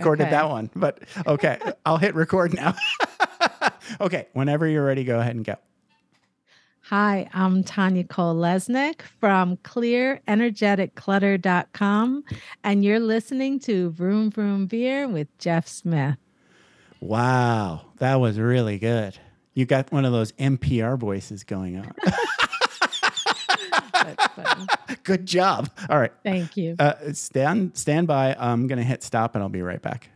recorded Okay. that one, but okay, I'll hit record now. Okay, whenever you're ready, go ahead and go. Hi, I'm Tanya Cole-Lesnick from clearenergeticclutter.com, and you're listening to Vroom Vroom Beer with Jeff Smith. Wow, that was really good. You got one of those NPR voices going on. That's funny. Good job. All right. Thank you. Stand by. I'm going to hit stop and I'll be right back.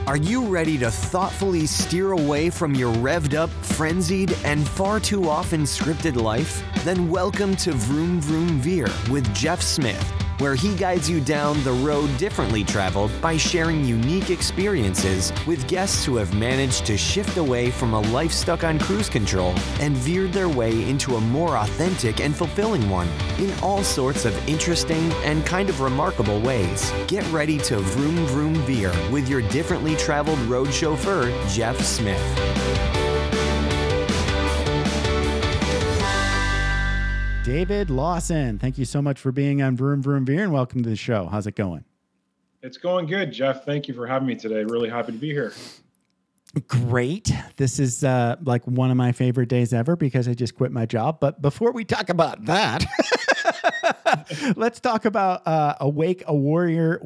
Are you ready to thoughtfully steer away from your revved up, frenzied, and far too often scripted life? Then welcome to Vroom Vroom Veer with Jeff Smith, where he guides you down the road differently traveled by sharing unique experiences with guests who have managed to shift away from a life stuck on cruise control and veered their way into a more authentic and fulfilling one in all sorts of interesting and kind of remarkable ways. Get ready to Vroom Vroom Veer with your differently traveled road chauffeur, Jeff Smith. David Lawson, thank you so much for being on Vroom Vroom Veer and welcome to the show. How's it going? It's going good, Jeff. Thank you for having me today. Really happy to be here. Great. This is like one of my favorite days ever because I just quit my job. But before we talk about that, let's talk about Awake Warrior.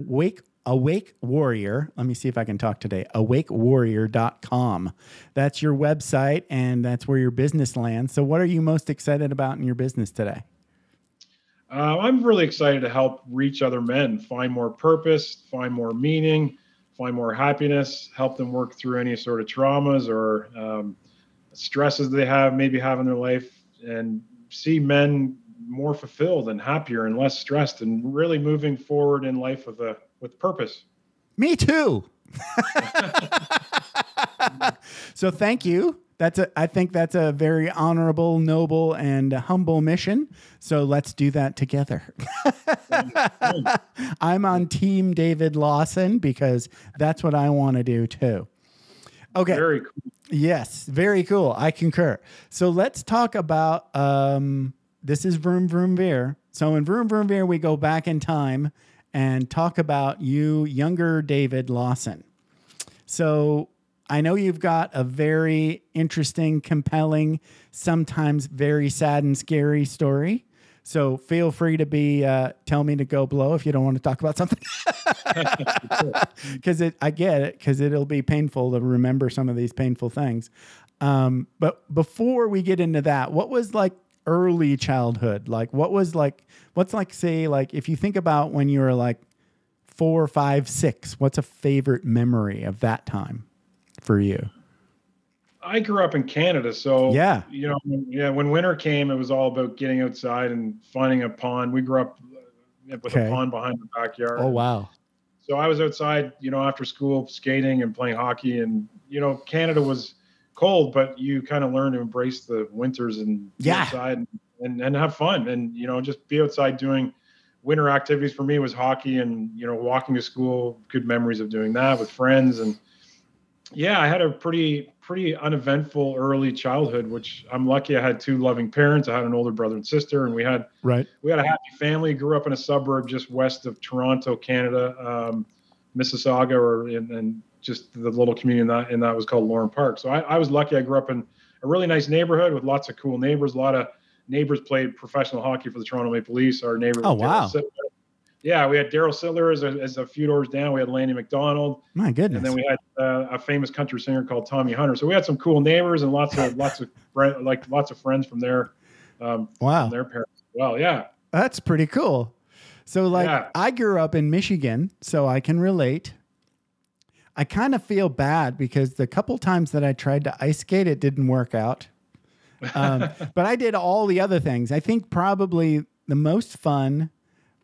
Let me see if I can talk today. awakewarrior.com. That's your website and that's where your business lands. So what are you most excited about in your business today? I'm really excited to help reach other men, find more purpose, find more meaning, find more happiness, help them work through any sort of traumas or stresses they maybe have in their life, and see men more fulfilled and happier and less stressed and really moving forward in life with purpose. Me too. So thank you. I think that's a very honorable, noble, and humble mission. So let's do that together. I'm on Team David Lawson because that's what I want to do too. Okay. Very cool. Yes, very cool. I concur. So let's talk about, this is Vroom Vroom Veer. So in Vroom Vroom Veer, we go back in time and talk about you, younger David Lawson. So I know you've got a very interesting, compelling, sometimes very sad and scary story. So feel free to tell me to go blow if you don't want to talk about something. Because I get it, because it'll be painful to remember some of these painful things. But before we get into that, what was like early childhood? Like what's like, say, like if you think about when you were like 4, 5, 6, what's a favorite memory of that time for you? I grew up in Canada, so yeah, when winter came, it was all about getting outside and finding a pond. We grew up with a pond behind the backyard. Oh, wow. So I was outside, after school skating and playing hockey, and Canada was cold, but you kind of learn to embrace the winters and be outside and have fun and just be outside doing winter activities. For me was hockey and walking to school. Good memories of doing that with friends. And yeah, I had a pretty uneventful early childhood, which I'm lucky. I had 2 loving parents. I had an older brother and sister, and we had a happy family. Grew up in a suburb just west of Toronto, Canada, Mississauga, and just the little community in that was called Lawrence Park. So I was lucky. I grew up in a really nice neighborhood with lots of cool neighbors. A lot of neighbors played professional hockey for the Toronto Maple Leafs. Our neighbor. Oh, wow. Yeah, we had Daryl Sittler as a few doors down. We had Lanny McDonald. My goodness. And then we had a famous country singer called Tommy Hunter. So we had some cool neighbors and lots of friends from their wow, from their parents as well. Yeah, that's pretty cool. So I grew up in Michigan, so I can relate. I kind of feel bad because the couple times that I tried to ice skate, it didn't work out. But I did all the other things. I think probably the most fun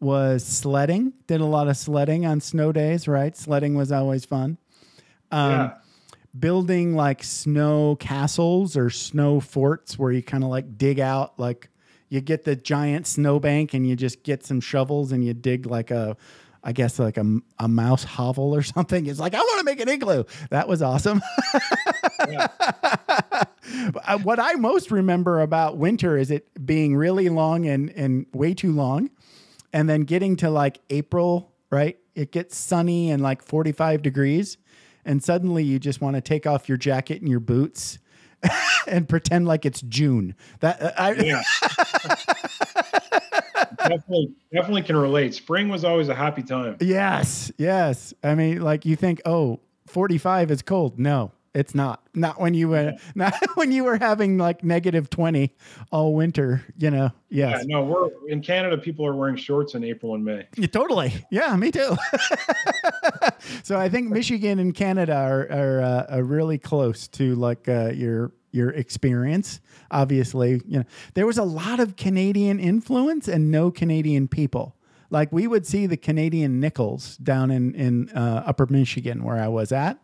was sledding. Did a lot of sledding on snow days, right? Sledding was always fun. Building like snow castles or snow forts where you kind of like dig out, like you get the giant snowbank and you just get some shovels and you dig like a mouse hovel or something. It's like, I want to make an igloo. That was awesome. What I most remember about winter is it being really long and way too long. And then getting to like April right? It gets sunny and like 45 degrees, and suddenly you just want to take off your jacket and your boots and pretend like it's June. Yeah. Definitely can relate. Spring was always a happy time. Yes. I mean, like you think, oh, 45 is cold. No, it's not. Not when you were having like -20 all winter, Yes. Yeah, no, we're in Canada. People are wearing shorts in April and May. Yeah, totally. Yeah, me too. So I think Michigan and Canada are really close to like your experience. Obviously, there was a lot of Canadian influence and no Canadian people. Like we would see the Canadian nickels down in Upper Michigan where I was at,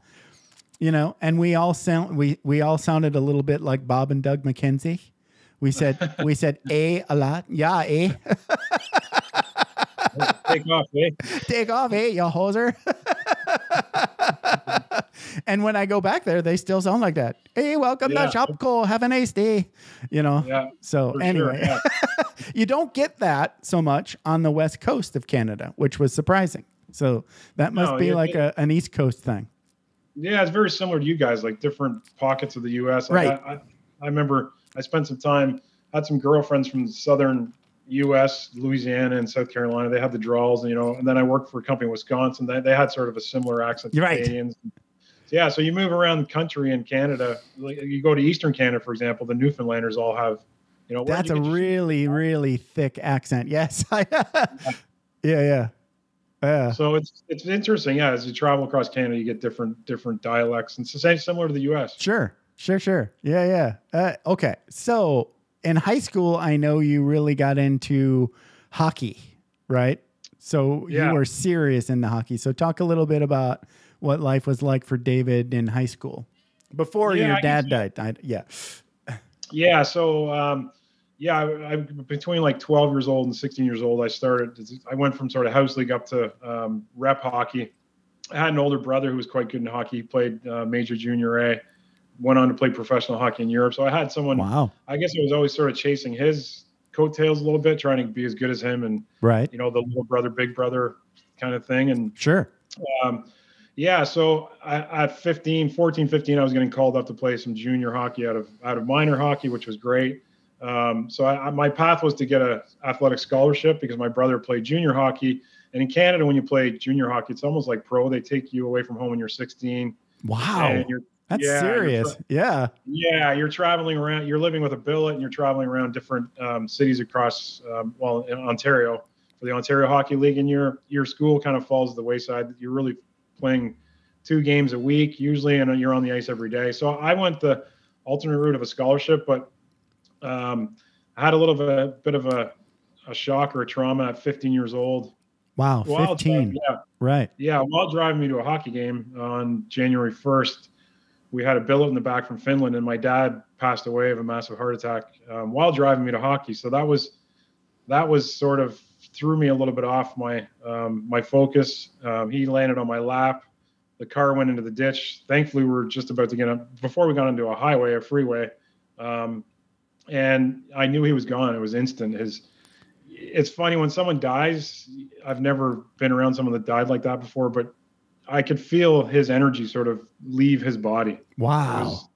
and we all sounded a little bit like Bob and Doug McKenzie. We said a lot. Yeah, eh. Take off, eh? Take off, eh, you hoser. And when I go back there, they still sound like that. Hey, welcome to Shopko. Have a nice day. Yeah, so anyway, sure, yeah. You don't get that so much on the west coast of Canada, which was surprising. So that must be like an East Coast thing. Yeah, it's very similar to you guys, like different pockets of the U.S. Right. I remember I spent some time, had some girlfriends from the southern U.S., Louisiana and South Carolina. They had the drawls, and then I worked for a company in Wisconsin. They had sort of a similar accent to Canadians. Yeah, so you move around the country in Canada. Like you go to Eastern Canada, for example, the Newfoundlanders all have, That's a really, really thick accent. Yes. Yeah. So it's interesting. Yeah, as you travel across Canada, you get different dialects, and it's the same, similar to the U.S. Sure. Yeah. Okay. So in high school, I know you really got into hockey, right? So you were serious into hockey. So talk a little bit about what life was like for David in high school before your dad died. Yeah. So, I between like 12 years old and 16 years old, I went from sort of house league up to rep hockey. I had an older brother who was quite good in hockey. He played major junior A, went on to play professional hockey in Europe. So I had someone, I guess I was always sort of chasing his coattails a little bit, trying to be as good as him. And, the little brother, big brother kind of thing. And sure. So at 15, I was getting called up to play some junior hockey out of minor hockey, which was great. So my path was to get an athletic scholarship because my brother played junior hockey. And in Canada, when you play junior hockey, it's almost like pro. They take you away from home when you're 16. Wow. That's serious. Yeah. Yeah. You're traveling around. You're living with a billet and you're traveling around different cities across, in Ontario for the Ontario Hockey League. And your school kind of falls to the wayside. You're really playing 2 games a week usually, and you're on the ice every day. So I went the alternate route of a scholarship, but I had a bit of a shock or a trauma at 15 years old. Wow, 15. Right. Yeah, while driving me to a hockey game on January 1st, we had a billet in the back from Finland, and my dad passed away of a massive heart attack while driving me to hockey. So that was sort of threw me a little bit off my focus. He landed on my lap. The car went into the ditch. Thankfully, we were just about to get up before we got into a freeway. And I knew he was gone. It was instant. It's funny when someone dies. I've never been around someone that died like that before, but I could feel his energy sort of leave his body. Wow.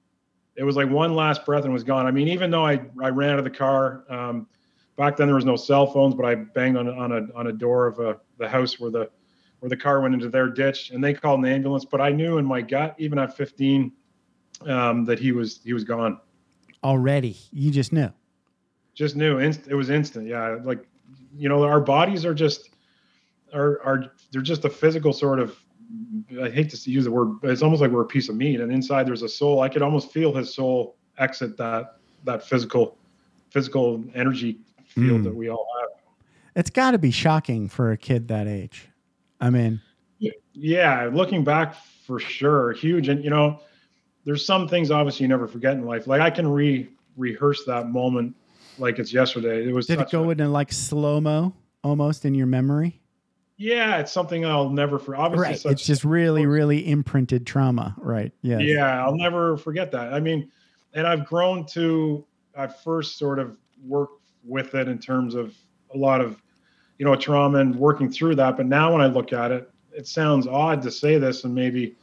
It was like one last breath and was gone. I mean, even though I ran out of the car, back then there was no cell phones, but I banged on a door of the house where the car went into their ditch, and they called an ambulance. But I knew in my gut, even at 15, that he was gone. Already, you just knew. Just knew. It was instant. Yeah, like our bodies are just they're just a physical sort of. I hate to use the word, but it's almost like we're a piece of meat, and inside there's a soul. I could almost feel his soul exit that physical energy field that we all have. It's got to be shocking for a kid that age. I mean, yeah, looking back for sure, huge. And there's some things obviously you never forget in life. Like I can rehearse that moment like it's yesterday. Did it go into like slow-mo almost in your memory? Yeah, it's something I'll never forget. Obviously, right. It's just really, really imprinted trauma. Right. Yeah. Yeah, I'll never forget that. I mean, and I've grown to at first sort of work with it in terms of a lot of a trauma and working through that. But now when I look at it, it sounds odd to say this, and maybe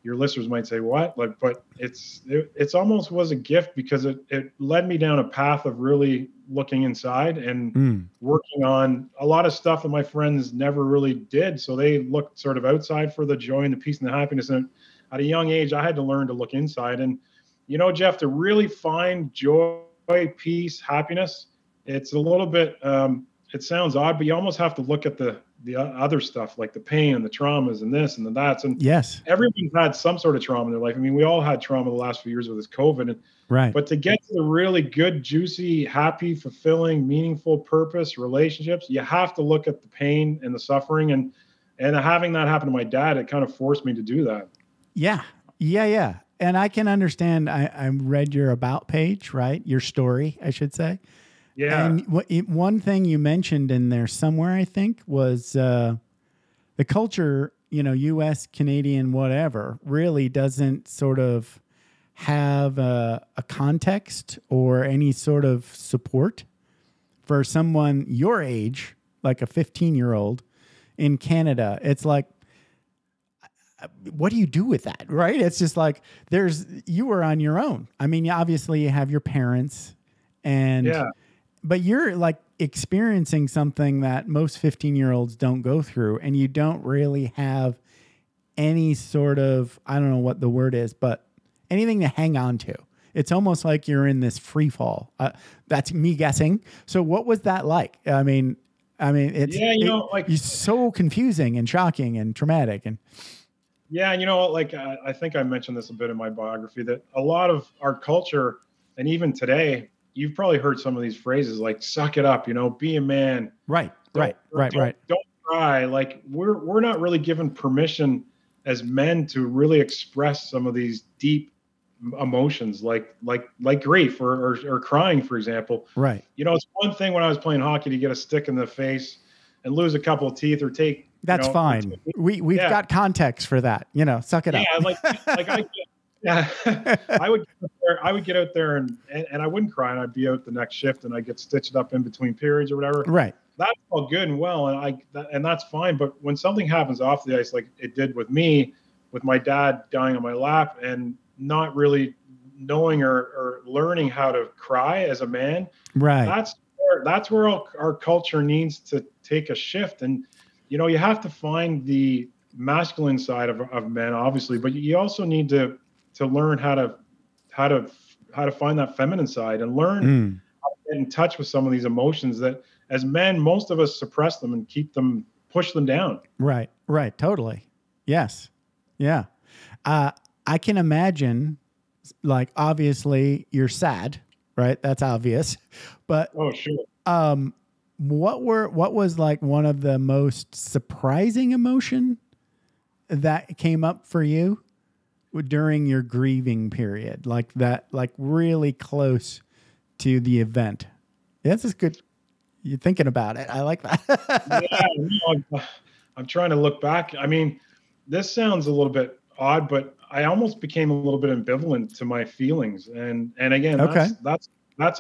your listeners might say, what? Like, but it's almost was a gift, because it led me down a path of really looking inside and working on a lot of stuff that my friends never really did. So they looked sort of outside for the joy and the peace and the happiness. And at a young age, I had to learn to look inside. And, Jeff, to really find joy, peace, happiness, it's a little bit, it sounds odd, but you almost have to look at the other stuff, like the pain and the traumas and this and the that's. And yes, everyone's had some sort of trauma in their life. I mean, we all had trauma the last few years with this COVID. Right. But to get to the really good, juicy, happy, fulfilling, meaningful purpose relationships, you have to look at the pain and the suffering. And having that happen to my dad, it kind of forced me to do that. Yeah. And I can understand. I read your about page, right? Your story, I should say. Yeah. And one thing you mentioned in there somewhere, I think, was the culture, U.S., Canadian, whatever, really doesn't sort of have a context or any sort of support for someone your age, like a 15-year-old in Canada. It's like, what do you do with that, right? It's just like you were on your own. I mean, obviously you have your parents but you're like experiencing something that most 15-year-olds don't go through, and you don't really have any sort of, I don't know what the word is, but anything to hang on to. It's almost like you're in this free fall. That's me guessing. So what was that like? I mean, it's so confusing and shocking and traumatic. And yeah, I think I mentioned this a bit in my biography, that a lot of our culture, and even today, you've probably heard some of these phrases like "suck it up," be a man. Right. Don't cry. Like we're not really given permission as men to really express some of these deep emotions, like grief or crying, for example. Right. It's one thing when I was playing hockey to get a stick in the face and lose a couple of teeth or take. That's fine. We've got context for that. Suck it up. Yeah, I would get out there and I wouldn't cry, and I'd be out the next shift and I'd get stitched up in between periods or whatever. Right. That's all good and well, and that's fine. But when something happens off the ice, like it did with me, with my dad dying on my lap, and not really knowing or learning how to cry as a man, right? That's where our culture needs to take a shift. And you have to find the masculine side of men, obviously, but you also need to learn how to find that feminine side and learn how to get in touch with some of these emotions that, as men, most of us suppress them and push them down. Right. Totally. Yes. Yeah. I can imagine, like, obviously you're sad, right? That's obvious, but oh, sure. What was like one of the most surprising emotion that came up for you during your grieving period, like that, like really close to the event? That's just good. You're thinking about it. I like that. I'm trying to look back. I mean, this sounds a little bit odd, but I almost became a little bit ambivalent to my feelings. And again, that's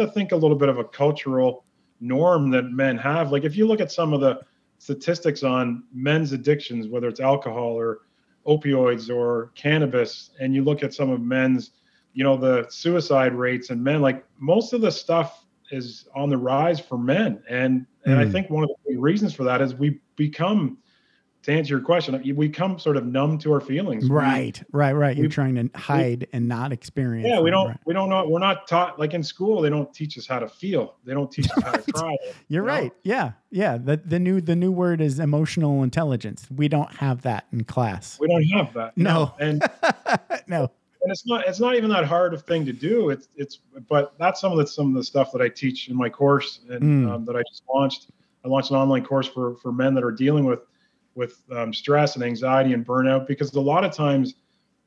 I think a little bit of a cultural norm that men have. Like if you look at some of the statistics on men's addictions, whether it's alcohol or opioids or cannabis, and you look at some of men's, the suicide rates in men, like most of the stuff is on the rise for men. And I think one of the big reasons for that is we become, to answer your question, we become sort of numb to our feelings. Right. You're trying to hide and not experience. Yeah, we don't know. We're not taught, like in school, they don't teach us how to feel. They don't teach us how to cry. You're right. Yeah. The new word is emotional intelligence. We don't have that in class. We don't have that. No. And no. And it's not even that hard of thing to do. But that's some of the stuff that I teach in my course, and that I just launched. I launched an online course for men that are dealing with stress and anxiety and burnout, because a lot of times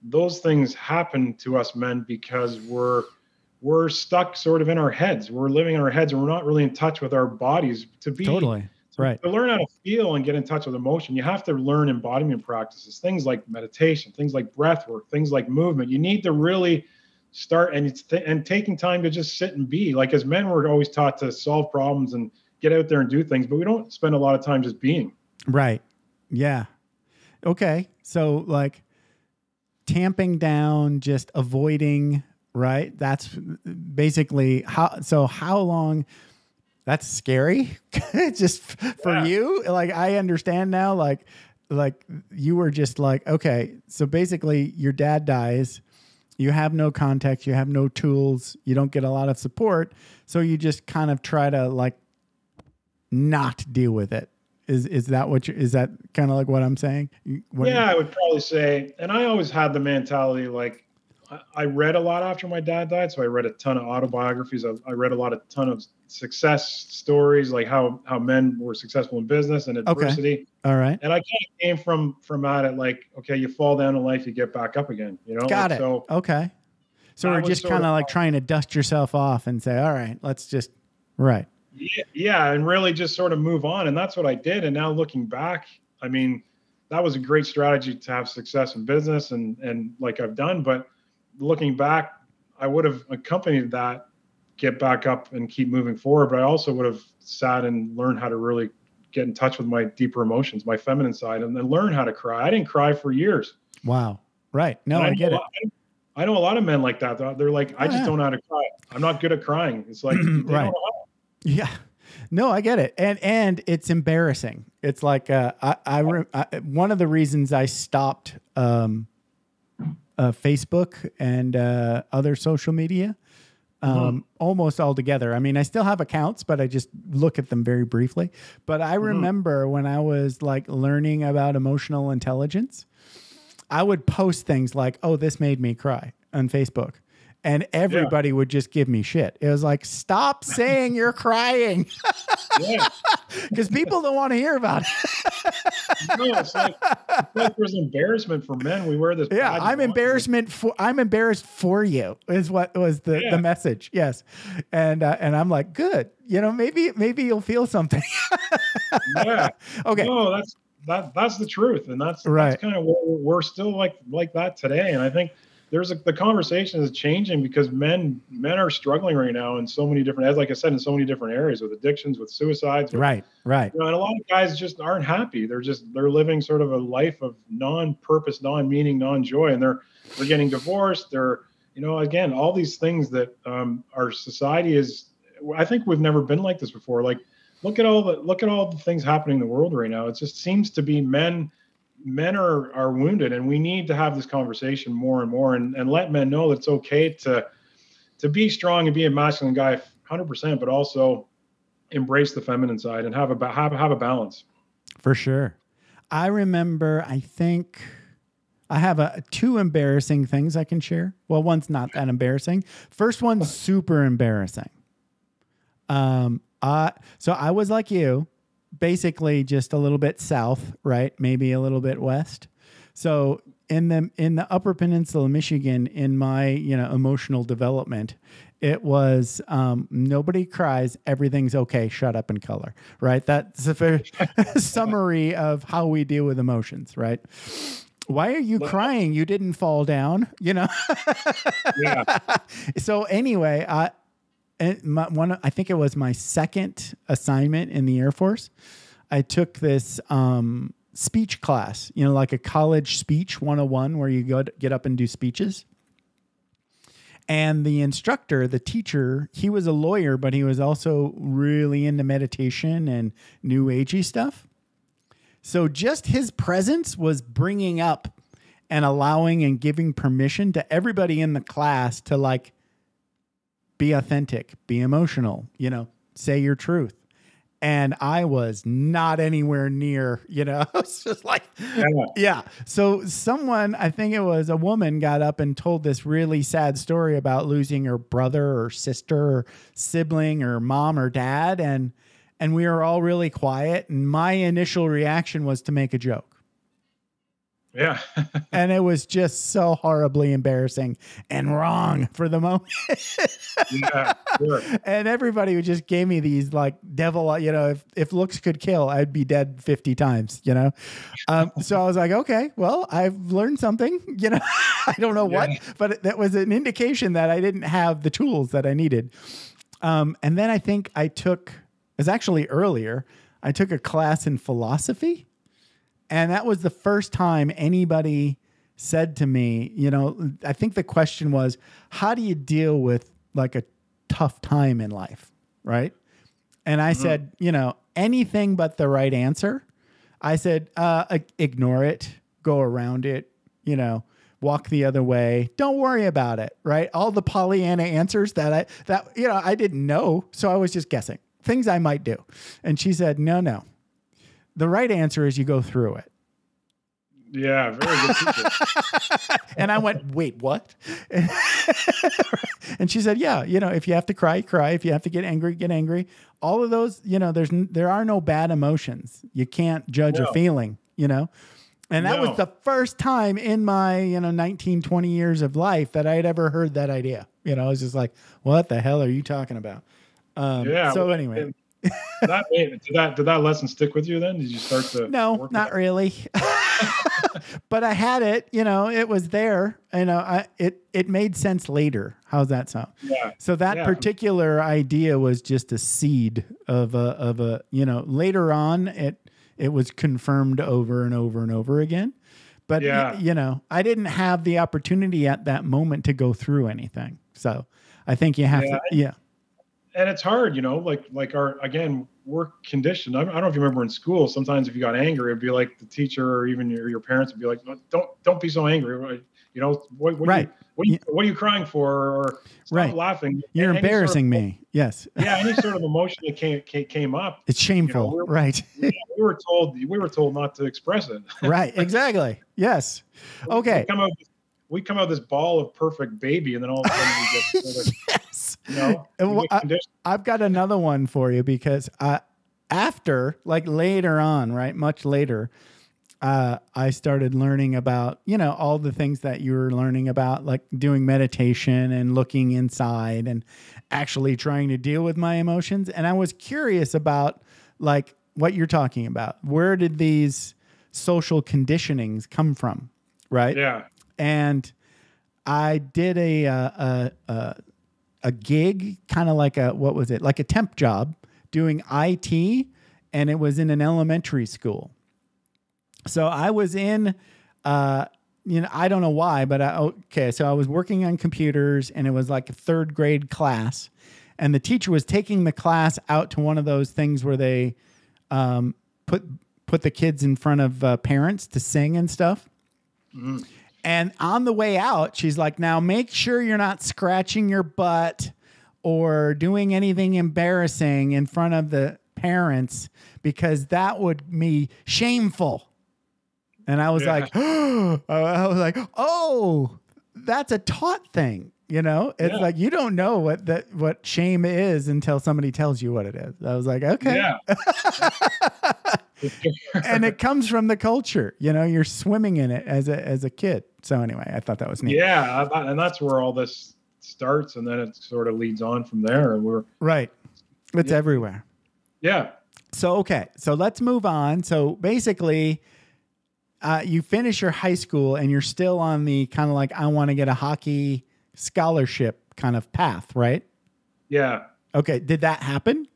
those things happen to us men because we're stuck sort of in our heads. We're living in our heads, and we're not really in touch with our bodies. Totally. Right. To learn how to feel and get in touch with emotion, you have to learn embodiment practices, things like meditation, things like breath work, things like movement. You need to really start and taking time to just sit and be. Like as men, we're always taught to solve problems and get out there and do things, but we don't spend a lot of time just being. Right. Yeah. Okay. So like tamping down, just avoiding, right? That's basically how long. That's scary. Just for you. Like, I understand now, like you were just like, okay, so basically your dad dies. You have no context. You have no tools. You don't get a lot of support. So you just kind of try to like not deal with it. Is that kind of like what I'm saying? I would probably say, and I always had the mentality, like, I read a lot after my dad died. So I read a ton of autobiographies. I read a ton of success stories, like how men were successful in business and adversity. Okay. All right. And I kind of came from at it like, okay, you fall down in life, you get back up again, Got it. So, okay. So we're just kind of like trying to dust yourself off and say, all right, let's just, right. Yeah. And really just sort of move on. And that's what I did. And now looking back, I mean, that was a great strategy to have success in business and like I've done, but looking back, I would have accompanied that, get back up and keep moving forward. But I also would have sat and learned how to really get in touch with my deeper emotions, my feminine side, and then learn how to cry. I didn't cry for years. Wow. Right. No, I get it. I know a lot of men like that. They're like, I just don't know how to cry. I'm not good at crying. It's like, right. Yeah. No, I get it. And it's embarrassing. It's like, one of the reasons I stopped, Facebook and other social media almost altogether. I mean, I still have accounts, but I just look at them very briefly. But I remember when I was like learning about emotional intelligence, I would post things like, oh, this made me cry on Facebook. And everybody would just give me shit. It was like, stop saying you're crying. Because people don't want to hear about it. No, it's like there's embarrassment for men. We wear this. Yeah, I'm embarrassed for you is what was the message. Yes. And I'm like, good. Maybe you'll feel something. Yeah. Okay. No, that's the truth. And that's kind of what we're still like that today. And I think the conversation is changing because men are struggling right now in so many different, as like I said, in so many different areas with addictions, with suicides. Right. And a lot of guys just aren't happy. They're living sort of a life of non-purpose, non-meaning, non-joy, and they're getting divorced. They're, again, all these things that our society is. I think we've never been like this before. Like, look at all the things happening in the world right now. It just seems to be men are wounded, and we need to have this conversation more and more and let men know that it's okay to be strong and be a masculine guy 100%, but also embrace the feminine side and have a balance. For sure. I remember, I think I have two embarrassing things I can share. Well, one's not that embarrassing. First one's super embarrassing. So I was like you, basically just a little bit south, right? Maybe a little bit west. So in the Upper Peninsula of Michigan, in my, emotional development, it was nobody cries, everything's okay, shut up and color, right? That's a fair summary of how we deal with emotions, right? Why are you crying? You didn't fall down, Yeah. So anyway, I think it was my second assignment in the Air Force. I took this speech class, like a college speech 101 where you get up and do speeches. And the instructor, the teacher, he was a lawyer, but he was also really into meditation and new agey stuff. So just his presence was bringing up and allowing and giving permission to everybody in the class to like be authentic, be emotional, say your truth. And I was not anywhere near, it's just like, yeah. So someone, I think it was a woman, got up and told this really sad story about losing her brother or sister or sibling or mom or dad. And we were all really quiet. And my initial reaction was to make a joke. Yeah. And it was just so horribly embarrassing and wrong for the moment. Yeah, sure. And everybody just gave me these like devil, if looks could kill, I'd be dead 50 times, So I was like, okay, well, I've learned something, I don't know what, but that was an indication that I didn't have the tools that I needed. And then I think I took was actually earlier. I took a class in philosophy, and that was the first time anybody said to me, I think the question was, how do you deal with like a tough time in life? Right. And I said, anything but the right answer. I said, ignore it, go around it, walk the other way. Don't worry about it. Right. All the Pollyanna answers that I didn't know. So I was just guessing things I might do. And she said, no, the right answer is you go through it. Yeah. Very good teacher. And I went, wait, what? And she said, yeah, if you have to cry, cry. If you have to get angry, get angry. All of those, there are no bad emotions. You can't judge a feeling, And that was the first time in my, 19, 20 years of life that I had ever heard that idea. I was just like, what the hell are you talking about? So anyway. Did that lesson stick with you then? Did you start to? No, not really. But I had it, it was there, it made sense later. How's that sound? Yeah. So that particular idea was just a seed of a, later on it was confirmed over and over and over again. But I didn't have the opportunity at that moment to go through anything. So I think you have to. And it's hard, we're conditioned. I don't know if you remember in school, sometimes if you got angry, it'd be like the teacher or even your parents would be like, don't be so angry. What are you crying for? Or stop laughing. You're embarrassing me. Yes. Yeah. Any sort of emotion that came up. It's shameful. Right. We were told not to express it. Right. Exactly. Yes. Okay. We come out this ball of perfect baby, and then all of a sudden we get yes. I've got another one for you because after, like later on, right, much later, I started learning about, all the things that you were learning about, like doing meditation and looking inside and actually trying to deal with my emotions. And I was curious about like what you're talking about. Where did these social conditionings come from? Right. Yeah. And I did a gig, kind of like like a temp job doing IT, and it was in an elementary school. So I was in, I don't know why, but so I was working on computers, and it was like a third grade class, and the teacher was taking the class out to one of those things where they put the kids in front of parents to sing and stuff. Mm-hmm. And on the way out, she's like, now make sure you're not scratching your butt or doing anything embarrassing in front of the parents, because that would be shameful. And I was like, oh, that's a taught thing. It's like, you don't know what shame is until somebody tells you what it is. I was like, okay. Yeah. And it comes from the culture, you're swimming in it as a kid. So anyway, I thought that was neat. Yeah. And that's where all this starts. And then it sort of leads on from there. And we're right. It's everywhere. Yeah. So, okay. So let's move on. So basically, you finish your high school and you're still on the kind of like, I want to get a hockey scholarship kind of path, right? Yeah. Okay. Did that happen?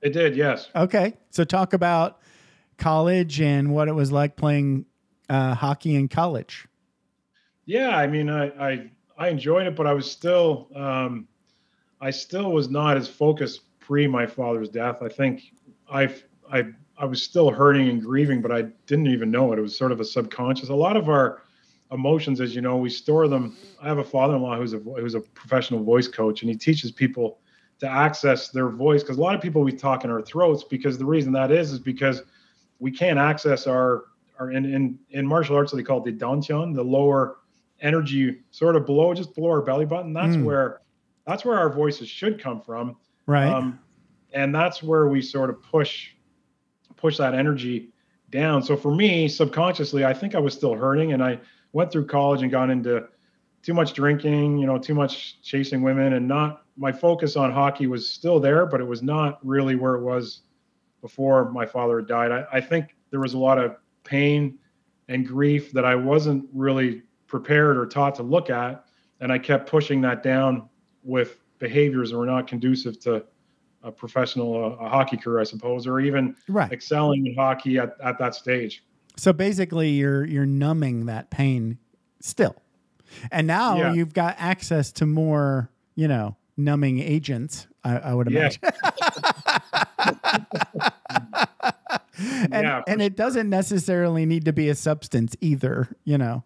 It did. Yes. Okay. So talk about college and what it was like playing hockey in college. Yeah. I mean, I enjoyed it, but I was still, I still was not as focused pre my father's death. I think I was still hurting and grieving, but I didn't even know it. It was sort of a subconscious. A lot of our emotions, as you know, we store them. I have a father-in-law who's a professional voice coach, and he teaches people to access their voice, because a lot of people, we talk in our throats, because the reason that is because we can't access our in martial arts, they call it the dantian, the lower energy, sort of below our belly button. That's where our voices should come from. Right. And that's where we sort of push that energy down. So for me, subconsciously, I think I was still hurting, and I went through college and got into too much drinking, too much chasing women, and my focus on hockey was still there, but it was not really where it was before my father had died. I think there was a lot of pain and grief that I wasn't really prepared or taught to look at. And I kept pushing that down with behaviors that were not conducive to a professional a hockey career, I suppose, or even excelling in hockey at that stage. So basically, you're numbing that pain still, and now you've got access to more, numbing agents. I would imagine. And it doesn't necessarily need to be a substance either. No.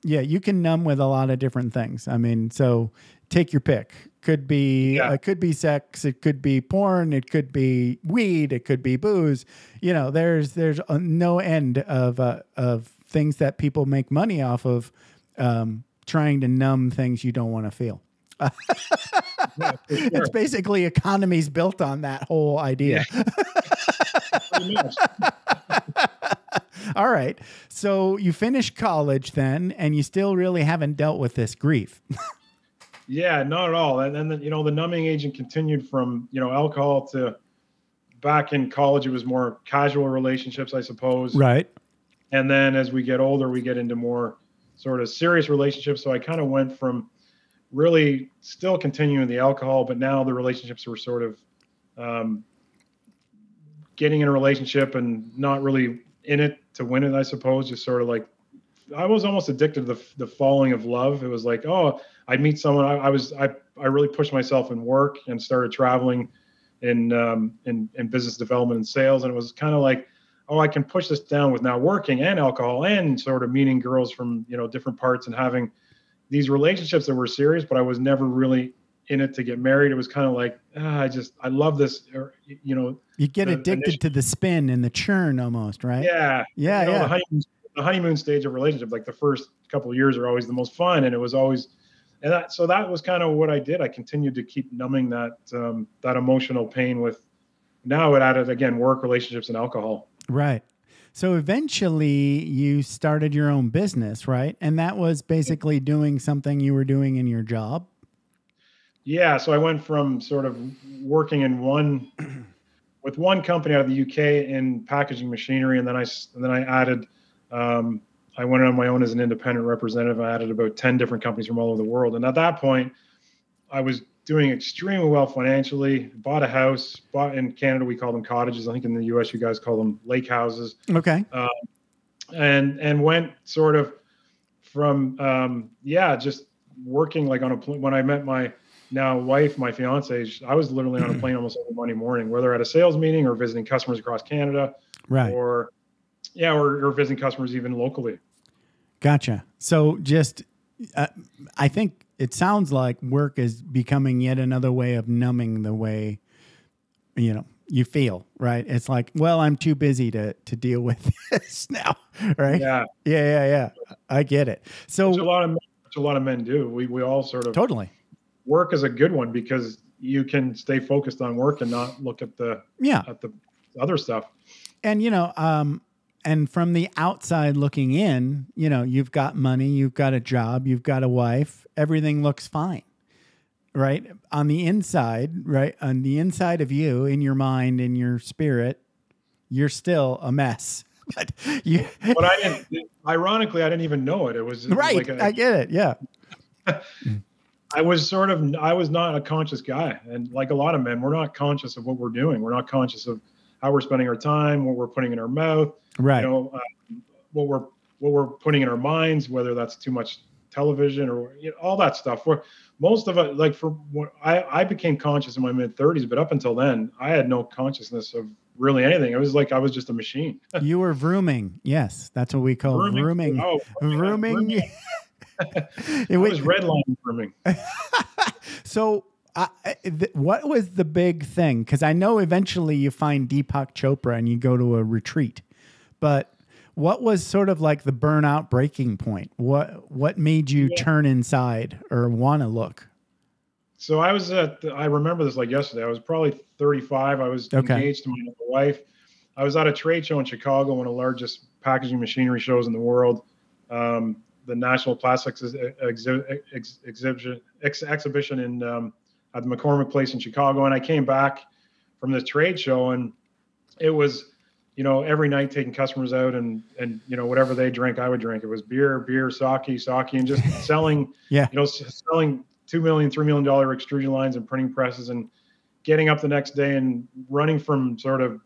You can numb with a lot of different things. I mean, so take your pick. Could be it could be sex, it could be porn, it could be weed, it could be booze. There's no end of things that people make money off of, trying to numb things you don't want to feel. It's basically economies built on that whole idea. All right. So you finished college then, and you still really haven't dealt with this grief. Yeah, not at all. And then, the numbing agent continued from, alcohol to back in college. It was more casual relationships, I suppose. Right. And then as we get older, we get into more sort of serious relationships. So I kind of went from really still continuing the alcohol, but now the relationships were sort of getting in a relationship and not really in it to win it, I suppose. Just sort of like, I was almost addicted to the falling of love. It was like, oh, I'd meet someone. I really pushed myself in work and started traveling in business development and sales. And it was kind of like, oh, I can push this down with now working and alcohol and sort of meeting girls from, different parts and having these relationships that were serious, but I was never really in it to get married. It was kind of like, I love this, you get addicted to the spin and the churn almost, right? Yeah. The honeymoon stage of relationship, like the first couple of years are always the most fun. And it was always, so that was kind of what I did. I continued to keep numbing that emotional pain with, now it added again, work, relationships, and alcohol. Right. So eventually you started your own business, right? And that was basically doing something you were doing in your job. Yeah. So I went from sort of working in with one company out of the UK in packaging machinery. And then I added, I went on my own as an independent representative. I added about 10 different companies from all over the world. And at that point, I was doing extremely well financially, bought a house, in Canada, we call them cottages. I think in the US, you guys call them lake houses. Okay. And went sort of from, just working like on a plane. When I met my now wife, my fiance, I was literally on a plane almost every Monday morning, whether at a sales meeting or visiting customers across Canada. Right. Or visiting customers even locally. Gotcha. So just, I think it sounds like work is becoming yet another way of numbing the way, you feel, right? It's like, well, I'm too busy to deal with this now, right? Yeah. I get it. So which a lot of men do. We all sort of totally work is a good one because you can stay focused on work and not look at the other stuff. And, and from the outside looking in, you've got money, you've got a job, you've got a wife, everything looks fine, right? On the inside, right? On the inside of you, in your mind, in your spirit, you're still a mess. But ironically, I didn't even know it. It was right. Like I get it. Yeah. I was not a conscious guy. And like a lot of men, we're not conscious of what we're doing. We're not conscious of how we're spending our time, what we're putting in our mouth, right? What we're putting in our minds, whether that's too much television or all that stuff. Where most of it, like I became conscious in my mid-30s, but up until then, I had no consciousness of really anything. It was like I was just a machine. You were vrooming. Yes, that's what we call vrooming. Oh, vrooming. It was redlining vrooming. So. What was the big thing? Because I know eventually you find Deepak Chopra and you go to a retreat, but what was sort of like the burnout breaking point? What made you turn inside or want to look? So I remember this like yesterday. I was probably 35. I was engaged to my wife. I was at a trade show in Chicago, one of the largest packaging machinery shows in the world. The National Plastics exhibition in at the McCormick Place in Chicago. And I came back from the trade show and it was, every night taking customers out and whatever they drank, I would drink. It was beer, sake, and just selling, selling $2 million, $3 million extrusion lines and printing presses. And getting up the next day and running from sort of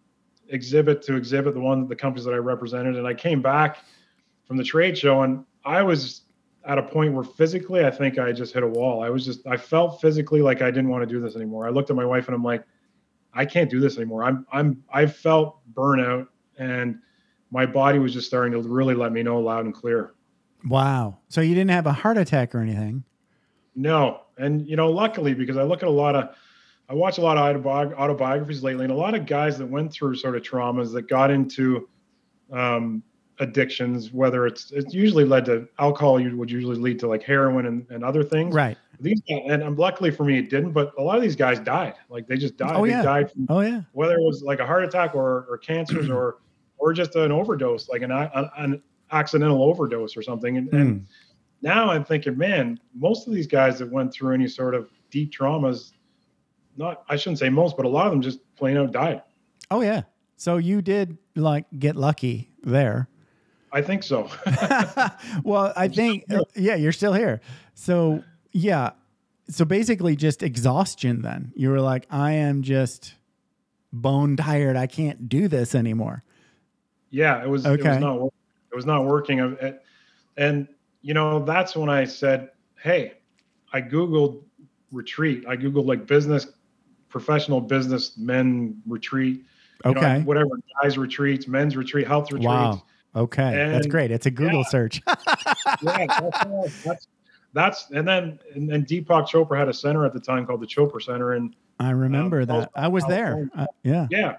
exhibit to exhibit, the companies that I represented. And I came back from the trade show, and I was at a point where physically, I think I just hit a wall. I felt physically like I didn't want to do this anymore. I looked at my wife and I'm like, I can't do this anymore. I felt burnout, and my body was just starting to really let me know loud and clear. Wow. So you didn't have a heart attack or anything? No. And, luckily, because I watch a lot of autobiographies lately, and a lot of guys that went through sort of traumas that got into addictions, whether it's usually led to alcohol, would usually lead to like heroin and other things. Right. And luckily for me, it didn't, but a lot of these guys died. Like they just died. Oh, they yeah. died from, whether it was like a heart attack or cancers or just an overdose, like an accidental overdose or something. And now I'm thinking, man, most of these guys that went through any sort of deep traumas, I shouldn't say most, but a lot of them just plain out died. Oh yeah. So you did like get lucky there. I think so. Well, I think, you're still here. So yeah. So basically just exhaustion then. You were like, I am just bone tired. I can't do this anymore. Yeah, it was not working. And, that's when I said, hey, I Googled retreat. I Googled like professional business men retreat. Okay. Whatever, guys retreats, men's retreat, health retreats. Wow. Okay. And that's great. It's a Google search. That's and Deepak Chopra had a center at the time called the Chopra Center. And I remember that. I was there. Yeah.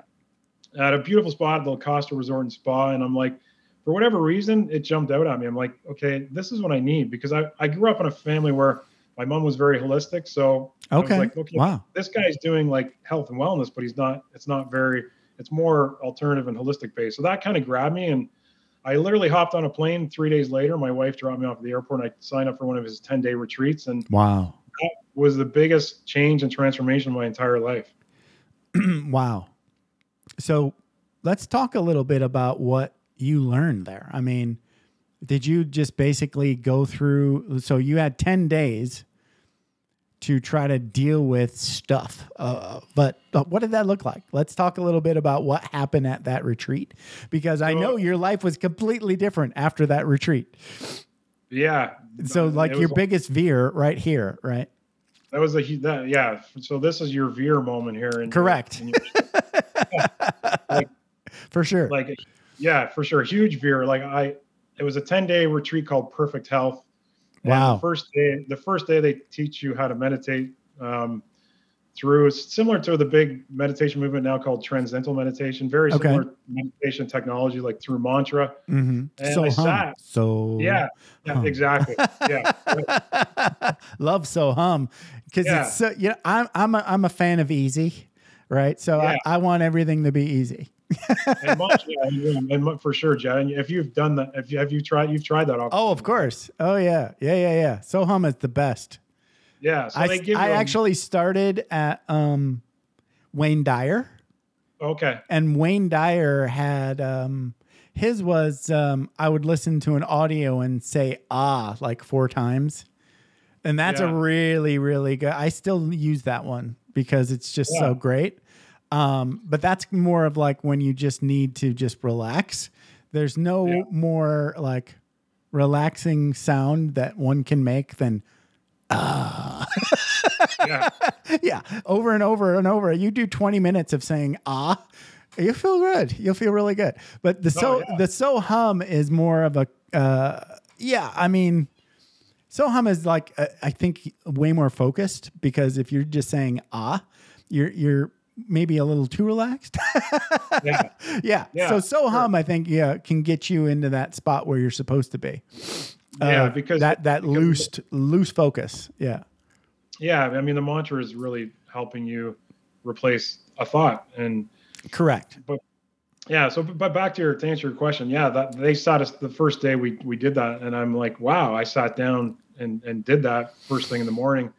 At a beautiful spot at the Costa Resort and Spa. And I'm like, for whatever reason, it jumped out at me. I'm like, okay, this is what I need, because I grew up in a family where my mom was very holistic. So I was like, okay, wow, this guy's doing like health and wellness, but it's more alternative and holistic based. So that kind of grabbed me. And I literally hopped on a plane 3 days later. My wife dropped me off at the airport, and I signed up for one of his 10-day retreats. And wow, that was the biggest change and transformation of my entire life. Wow. So let's talk a little bit about what you learned there. I mean, did you just basically go through, so you had 10 days to try to deal with stuff. But what did that look like? Let's talk a little bit about what happened at that retreat, because I know your life was completely different after that retreat. Yeah. So like your biggest veer right here, right? That was yeah. So this is your veer moment here. Correct. For sure. Like, yeah, for sure. Huge veer. It was a 10-day retreat called Perfect Health. Wow. And the first day they teach you how to meditate through, it's similar to the big meditation movement now called transcendental meditation, very similar meditation technology, like through mantra. Mm-hmm. And exactly. Yeah. Love So Hum. Because it's so, I'm a fan of easy, right? So I want everything to be easy. and for sure, Jed. If you've done that, you've tried that. Oh, of course. Oh yeah. So Hum is the best. Yeah. So I actually started at Wayne Dyer. Okay. And Wayne Dyer had his was I would listen to an audio and say like 4 times. And that's a really, really good. I still use that one because it's just so great. But that's more of like when you just need to just relax. There's no more like relaxing sound that one can make than yeah, over and over and over. You do 20 minutes of saying you feel good. You'll feel really good. But the So Hum is more of a I mean, So Hum is like I think way more focused, because if you're just saying you're maybe a little too relaxed. Yeah. So Hum, I think, can get you into that spot where you're supposed to be. Because that loose focus. Yeah. Yeah. I mean, the mantra is really helping you replace a thought. And correct. But back to answer your question. Yeah. That they sat us the first day we did that. And I'm like, wow, I sat down and did that first thing in the morning.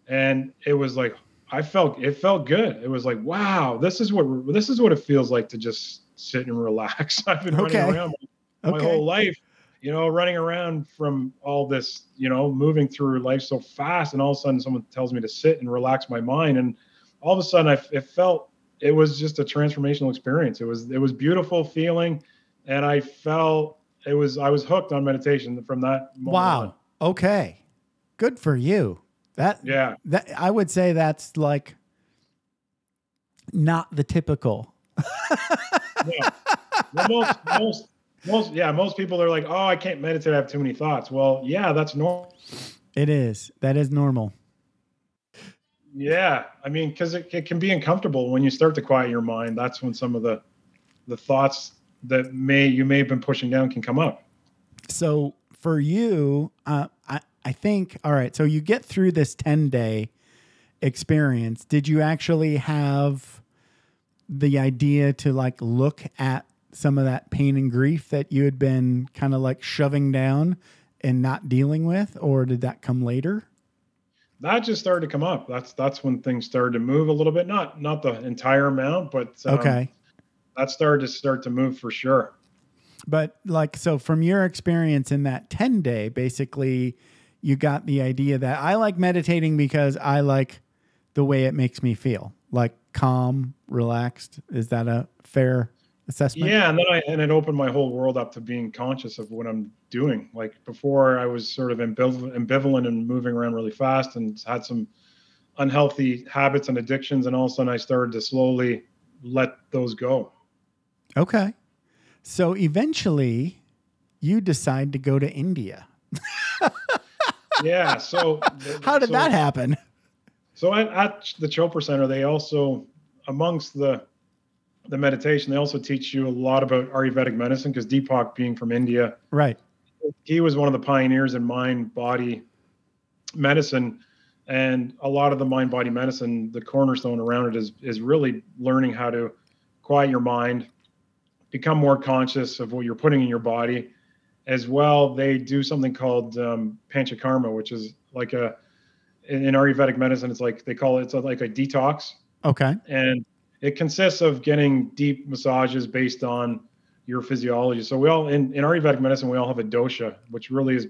And it was like, it felt good. It was like, wow, this is what it feels like to just sit and relax. I've been running around my whole life, running around from all this, moving through life so fast. And all of a sudden someone tells me to sit and relax my mind. And all of a sudden it was just a transformational experience. It was beautiful feeling. And I was hooked on meditation from that moment on. Wow. Okay. Good for you. That I would say that's like not the typical. Yeah. Well, most people are like, oh, I can't meditate. I have too many thoughts. Well, yeah, that's normal. It is. That is normal. Yeah. I mean, because it can be uncomfortable when you start to quiet your mind. That's when some of the thoughts that you may have been pushing down can come up. So for you, I think, all right, so you get through this 10-day experience. Did you actually have the idea to like look at some of that pain and grief that you had been kind of like shoving down and not dealing with, or did that come later? That just started to come up. That's when things started to move a little bit. Not the entire amount, but okay. That started to move for sure. But like, so from your experience in that 10-day, basically you got the idea that I like meditating because I like the way it makes me feel, like calm, relaxed. Is that a fair assessment? Yeah. And then it opened my whole world up to being conscious of what I'm doing. Like before I was sort of ambivalent and moving around really fast and had some unhealthy habits and addictions. And all of a sudden I started to slowly let those go. Okay. So eventually you decide to go to India. Yeah. So how did that happen? So at the Chopra Center, they also, amongst the meditation, they also teach you a lot about Ayurvedic medicine, because Deepak, being from India, right, he was one of the pioneers in mind-body medicine. And a lot of the mind-body medicine, the cornerstone around it is really learning how to quiet your mind, become more conscious of what you're putting in your body. As well, they do something called panchakarma, which is like in Ayurvedic medicine, it's like they call it, like a detox. Okay. And it consists of getting deep massages based on your physiology. So we all, in Ayurvedic medicine, we all have a dosha, which really is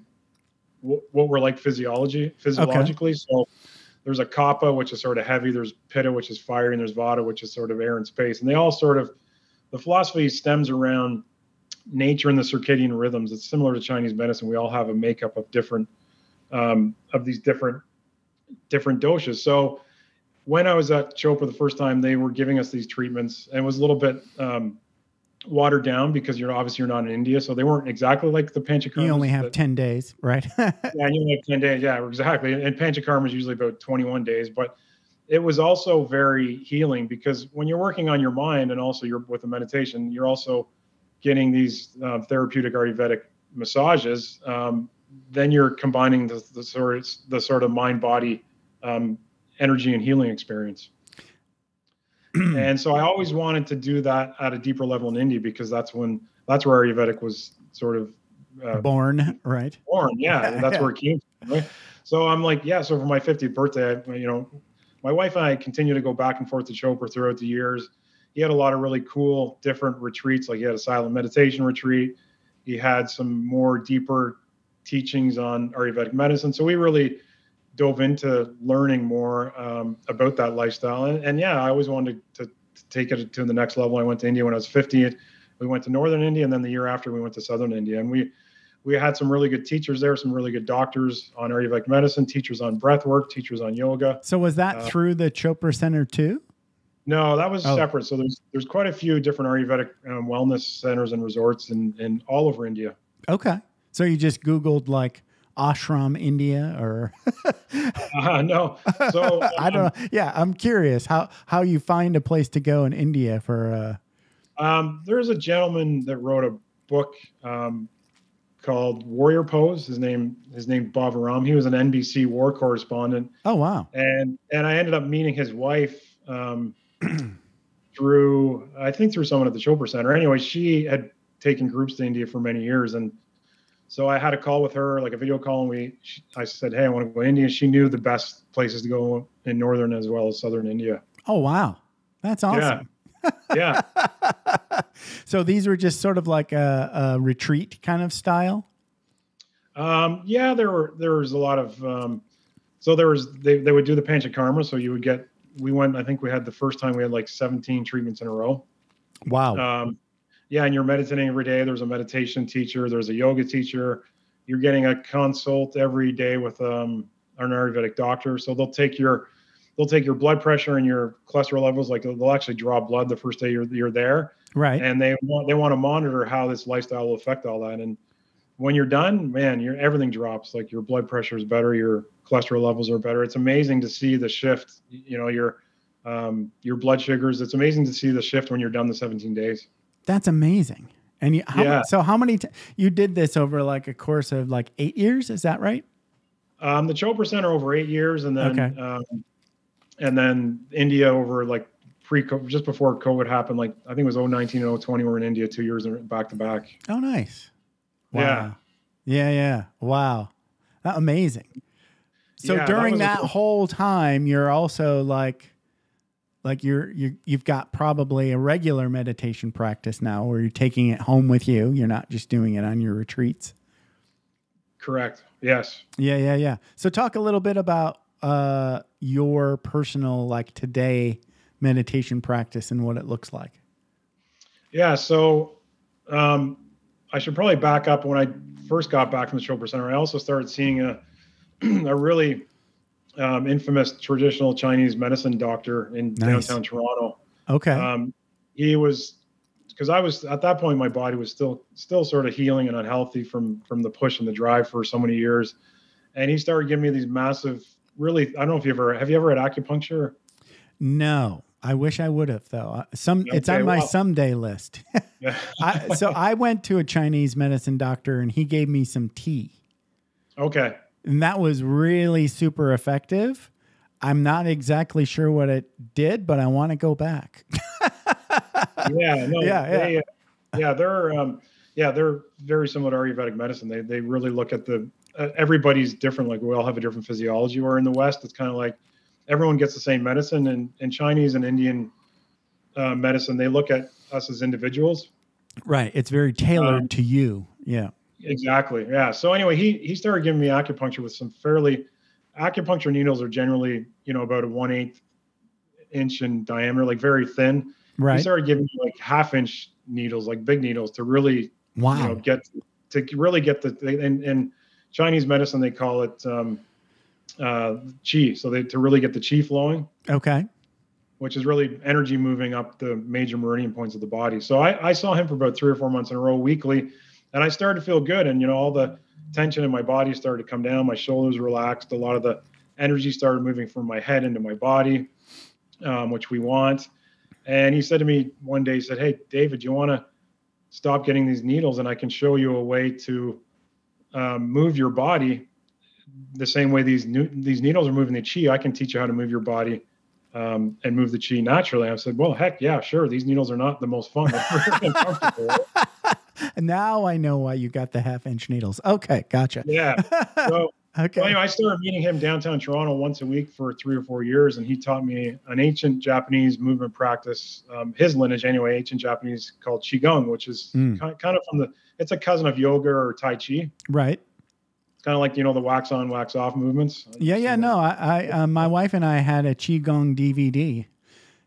what we're like physiologically. Okay. So there's a kapha, which is sort of heavy. There's pitta, which is fiery, and there's vata, which is sort of air and space. And they all sort of, the philosophy stems around nature and the circadian rhythms. It's similar to Chinese medicine. We all have a makeup of different, of these different doshas. So when I was at Chopra the first time, they were giving us these treatments, and it was a little bit watered down because you're not in India. So they weren't exactly like the panchakarma. You only have 10 days, right? Yeah, you only have 10 days. Yeah, exactly. And panchakarma is usually about 21 days, but it was also very healing, because when you're working on your mind and also you're with the meditation, you're also getting these therapeutic Ayurvedic massages. Then you're combining the sort of mind body energy and healing experience. And so I always wanted to do that at a deeper level in India, because that's where Ayurvedic was sort of born, right? Born, yeah. That's where it came from, right? So I'm like, yeah. So for my 50th birthday, my wife and I continue to go back and forth to Chopra throughout the years. He had a lot of really cool, different retreats. Like he had a silent meditation retreat. He had some more deeper teachings on Ayurvedic medicine. So we really dove into learning more about that lifestyle. And yeah, I always wanted to take it to the next level. I went to India when I was 50. We went to Northern India, and then the year after we went to Southern India. And we had some really good teachers there, some really good doctors on Ayurvedic medicine, teachers on breath work, teachers on yoga. So was that through the Chopra Center too? No, that was separate. So there's quite a few different Ayurvedic wellness centers and resorts in all over India. Okay. So you just Googled like ashram India or no. So I don't know. Yeah, I'm curious how you find a place to go in India for there's a gentleman that wrote a book called Warrior Pose. His name Bavaram. He was an NBC war correspondent. Oh wow. And I ended up meeting his wife through someone at the Chopra Center. Anyway, she had taken groups to India for many years, and so I had a call with her, like a video call, and I said, hey, I want to go to India. She knew the best places to go in northern as well as southern India. Oh, wow. That's awesome. Yeah. So these were just sort of like a retreat kind of style? Yeah, there was a lot of, they would do the panchakarma. So you would get I think we had the first time we had like 17 treatments in a row. Wow. Yeah. And you're meditating every day. There's a meditation teacher. There's a yoga teacher. You're getting a consult every day with an Ayurvedic doctor. So they'll take your blood pressure and your cholesterol levels. Like they'll actually draw blood the first day you're there. Right. And they want to monitor how this lifestyle will affect all that. And when you're done, man, everything drops. Like your blood pressure is better, your cholesterol levels are better. It's amazing to see the shift. Your blood sugars. It's amazing to see the shift when you're done the 17 days. That's amazing. And how many you did this over like a course of like 8 years? Is that right? The Chopra Center over 8 years, and then and then India over like just before COVID happened. Like I think it was 2019 and 2020. We're in India 2 years back to back. Oh, nice. Wow. Yeah. Wow. Amazing. So during that whole time, you're also like you've got probably a regular meditation practice now where you're taking it home with you. You're not just doing it on your retreats. Correct. Yes. Yeah. So talk a little bit about your personal like today meditation practice and what it looks like. Yeah. So I should probably back up. When I first got back from the Chopra Center, I also started seeing a really infamous traditional Chinese medicine doctor in downtown Toronto. Okay. He was, because I was at that point, my body was still sort of healing and unhealthy from the push and the drive for so many years. And he started giving me these massive, really, I don't know if have you ever had acupuncture? No, I wish I would have though. It's on my someday list. So I went to a Chinese medicine doctor and he gave me some tea. Okay. And that was really super effective. I'm not exactly sure what it did, but I want to go back. They're very similar to Ayurvedic medicine. They really look at everybody's different. Like we all have a different physiology. Where in the West, it's kind of like everyone gets the same medicine. And in Chinese and Indian medicine, they look at us as individuals. Right. It's very tailored to you. Yeah. Exactly. Yeah. So anyway, he started giving me acupuncture with some acupuncture needles are generally, about a 1/8 inch in diameter, like very thin. Right. He started giving me like 1/2 inch needles, like big needles to really, get in Chinese medicine, they call it qi. So to really get the qi flowing. Okay. Which is really energy moving up the major meridian points of the body. So I saw him for about 3 or 4 months in a row weekly. And I started to feel good. And, all the tension in my body started to come down. My shoulders relaxed. A lot of the energy started moving from my head into my body, which we want. And he said to me one day, he said, "Hey, David, do you want to stop getting these needles? And I can show you a way to move your body the same way these needles are moving the chi. I can teach you how to move your body and move the chi naturally." I said, "Well, heck yeah, sure. These needles are not the most fun. They're uncomfortable." Now I know why you got the 1/2 inch needles. Okay, gotcha. Yeah. So, okay. Well, I started meeting him downtown Toronto once a week for 3 or 4 years, and he taught me an ancient Japanese movement practice, his lineage anyway, ancient Japanese called Qigong, which is kind of it's a cousin of yoga or Tai Chi. Right. It's kind of like, the wax on, wax off movements. Yeah. No, I my wife and I had a Qigong DVD.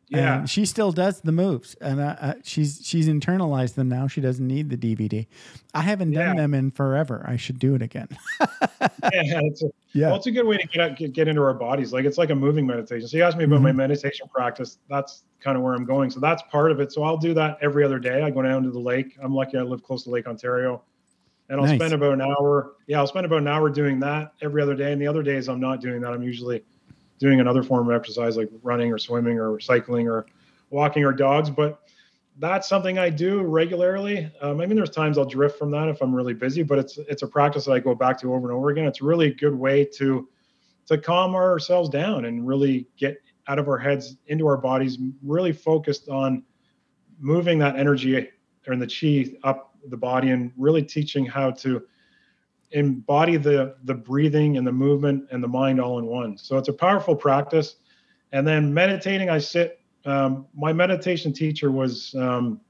Yeah, and she still does the moves, and she's internalized them now. She doesn't need the DVD. I haven't done them in forever. I should do it again. Well, it's a good way to get into our bodies. Like it's like a moving meditation. So you asked me about my meditation practice. That's kind of where I'm going. So that's part of it. So I'll do that every other day. I go down to the lake. I'm lucky I live close to Lake Ontario, and I'll spend about an hour. Yeah, I'll spend about an hour doing that every other day. And the other days I'm not doing that. I'm usually doing another form of exercise like running or swimming or cycling or walking or dogs. But that's something I do regularly. There's times I'll drift from that if I'm really busy, but it's a practice that I go back to over and over again. It's a really good way to calm ourselves down and really get out of our heads into our bodies, really focused on moving that energy and the chi up the body and really teaching how to embody the breathing and the movement and the mind all in one. So it's a powerful practice. And then meditating, I sit, my meditation teacher was David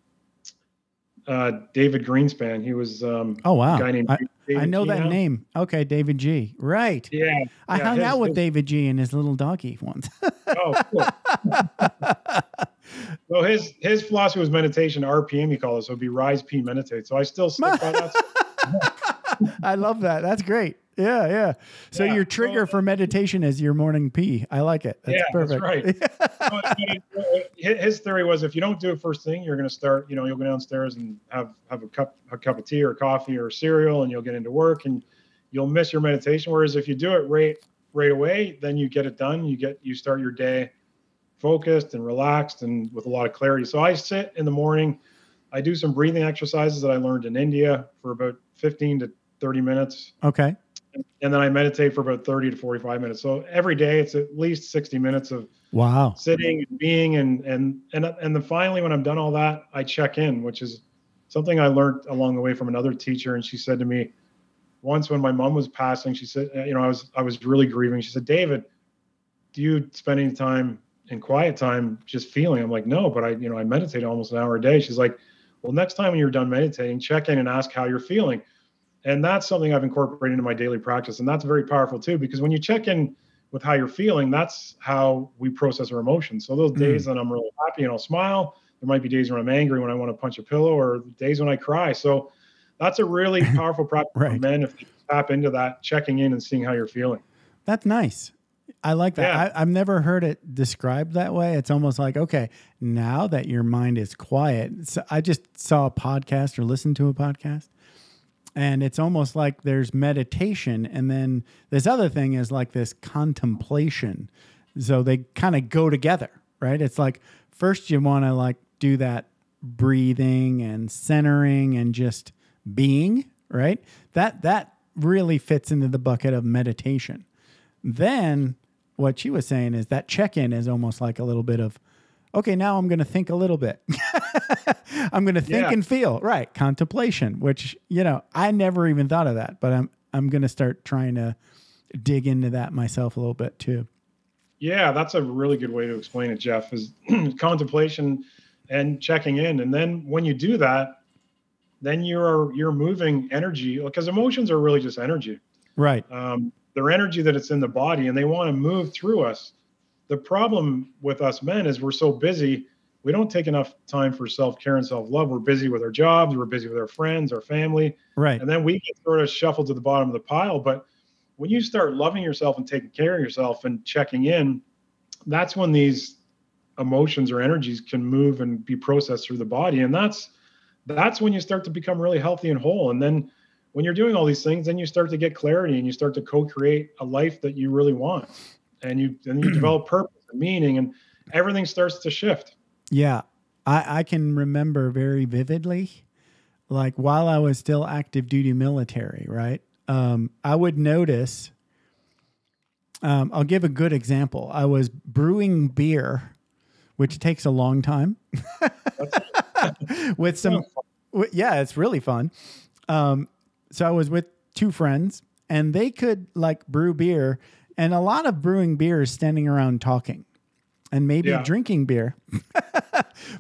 Greenspan. He was oh wow, a guy named I know that name. Okay, David G. Right. Yeah. I hung out with David G and his little doggy once. Oh, cool. Well, his philosophy was meditation, RPM, he called it. So it'd be rise, P, meditate. So I still stick by that. I love that. That's great. Yeah, yeah. So your trigger for meditation is your morning pee. I like it. That's perfect. That's right. His theory was if you don't do it first thing, you're going to start, you'll go downstairs and have a cup of tea or coffee or cereal, and you'll get into work and you'll miss your meditation. Whereas if you do it right away, then you get it done. You start your day focused and relaxed and with a lot of clarity. So I sit in the morning, I do some breathing exercises that I learned in India for about 15 to 30 minutes. Okay. And then I meditate for about 30 to 45 minutes. So every day it's at least 60 minutes of sitting and being. And then finally, when I'm done all that, I check in, which is something I learned along the way from another teacher. And she said to me once when my mom was passing, she said, I was really grieving. She said, David, do you spend any time in quiet time just feeling? I'm like, no, but I meditate almost an hour a day. She's like, well, next time when you're done meditating, check in and ask how you're feeling. And that's something I've incorporated into my daily practice. And that's very powerful too, because when you check in with how you're feeling, that's how we process our emotions. So those days that I'm really happy and I'll smile, there might be days when I'm angry, when I want to punch a pillow, or days when I cry. So that's a really powerful practice for men if you tap into that, checking in and seeing how you're feeling. That's nice. I like that. Yeah. I've never heard it described that way. It's almost like, okay, now that your mind is quiet. So I just saw a podcast or listened to a podcast. And it's almost like there's meditation. And then this other thing is like this contemplation. So they kind of go together, right? It's like first you want to like do that breathing and centering and just being, right? That really fits into the bucket of meditation. Then what she was saying is that check-in is almost like a little bit of, okay, now I'm going to think a little bit. I'm going to think and feel. Right. Contemplation, which, I never even thought of that, but I'm going to start trying to dig into that myself a little bit too. Yeah, that's a really good way to explain it, Jeff, is contemplation and checking in. And then when you do that, then you're moving energy, because emotions are really just energy. Right. They're energy that it's in the body and they want to move through us. The problem with us men is we're so busy, we don't take enough time for self-care and self-love. We're busy with our jobs, we're busy with our friends, our family. Right. And then we get sort of shuffled to the bottom of the pile. But when you start loving yourself and taking care of yourself and checking in, that's when these emotions or energies can move and be processed through the body. And that's when you start to become really healthy and whole. And then when you're doing all these things, then you start to get clarity and you start to co-create a life that you really want. And you develop purpose and meaning, and everything starts to shift. Yeah. I can remember very vividly, like while I was still active duty military, right? I would notice, I'll give a good example. I was brewing beer, which takes a long time with some, it's really fun. So I was with two friends and they could like brew beer. And a lot of brewing beer is standing around talking and maybe drinking beer,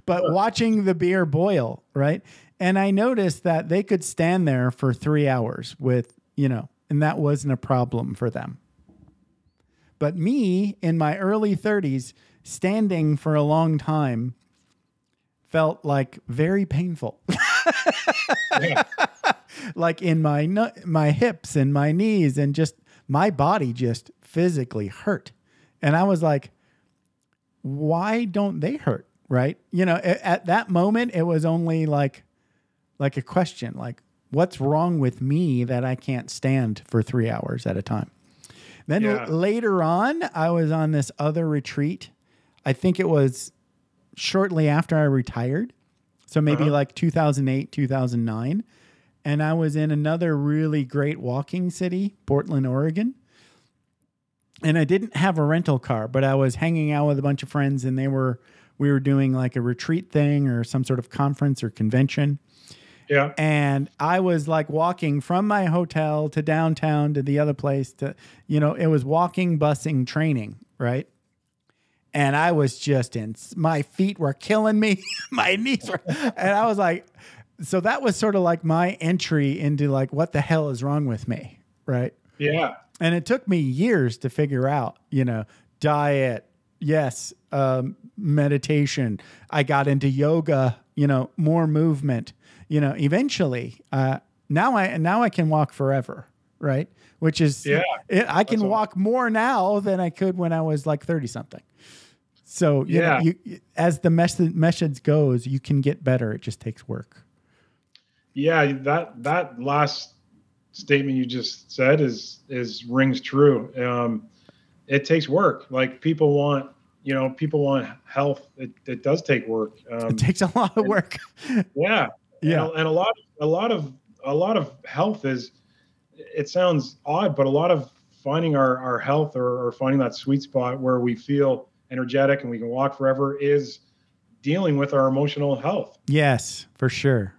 but watching the beer boil, right? And I noticed that they could stand there for 3 hours with, and that wasn't a problem for them. But me in my early 30s, standing for a long time felt like very painful. Like in my hips and my knees and just my body just physically hurt. And I was like, why don't they hurt? Right. At that moment, it was only like a question, like what's wrong with me that I can't stand for 3 hours at a time? Then later on, I was on this other retreat. I think it was shortly after I retired. So maybe like 2008, 2009. And I was in another really great walking city, Portland, Oregon. And I didn't have a rental car, but I was hanging out with a bunch of friends and we were doing like a retreat thing or some sort of conference or convention. Yeah. And I was like walking from my hotel to downtown to the other place to, it was walking, busing, training, right? And I was just my feet were killing me. My knees were, and I was like, So that was sort of like my entry into like, what the hell is wrong with me? Right. Yeah. And it took me years to figure out, diet. Yes. Meditation. I got into yoga, more movement, eventually, now I can walk forever. Right. Which is, I can walk more now than I could when I was like 30 something. So, as the message goes, you can get better. It just takes work. Yeah. That last statement you just said is rings true. It takes work. Like people want health. It does take work. It takes a lot of work. Yeah. Yeah. And a lot of health is, it sounds odd, but a lot of finding our health or finding that sweet spot where we feel energetic and we can walk forever is dealing with our emotional health. Yes, for sure.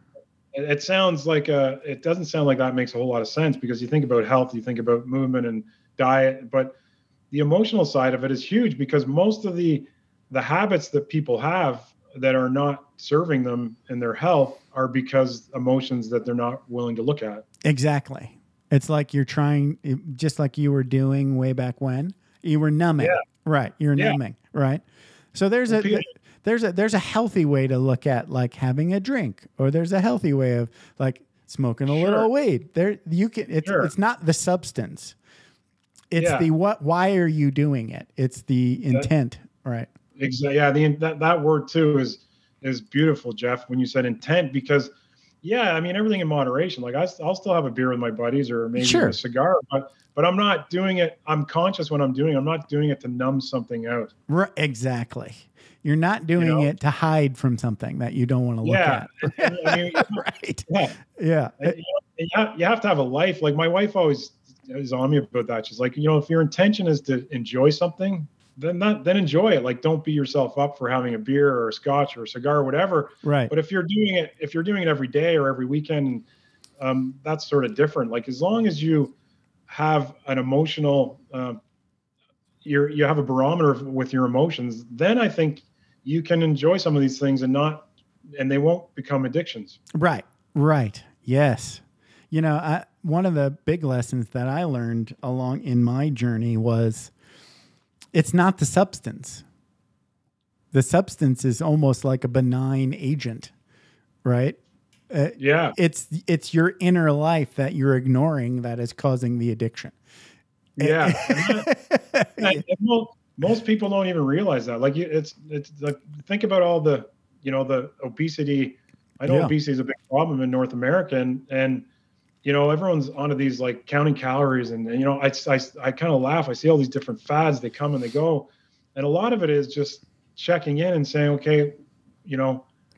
It sounds like it doesn't sound like that makes a whole lot of sense, because you think about health, you think about movement and diet, but the emotional side of it is huge, because most of the habits that people have that are not serving them in their health are because emotions that they're not willing to look at. Exactly. It's like you're trying, just like you were doing way back when you were numbing, right? You're numbing, right? So there's a healthy way to look at like having a drink, or there's a healthy way of like smoking a little weed. It's not the substance. It's the why are you doing it? It's the intent, right? Exactly. Yeah. That word too is beautiful, Jeff, when you said intent, because I mean, everything in moderation. Like I'll still have a beer with my buddies, or maybe a cigar, but I'm not doing it. I'm conscious when I'm doing it. I'm not doing it to numb something out. Right, exactly. You're not doing it to hide from something that you don't want to look at. I mean, right. Yeah. You have to have a life. Like my wife always is on me about that. She's like, if your intention is to enjoy something, then enjoy it. Like, don't beat yourself up for having a beer or a scotch or a cigar or whatever. Right. But if you're doing it every day or every weekend, that's sort of different. Like, as long as you have an emotional, you have a barometer with your emotions, then I think you can enjoy some of these things and they won't become addictions. Right. Right. Yes. One of the big lessons that I learned along in my journey was, it's not the substance. The substance is almost like a benign agent, right? It's your inner life that you're ignoring that is causing the addiction. Yeah. Most people don't even realize that. Like it's like, think about all the obesity. I know obesity is a big problem in North America, and everyone's onto these like counting calories, and I kind of laugh. I see all these different fads. They come and they go, and a lot of it is just checking in and saying, okay,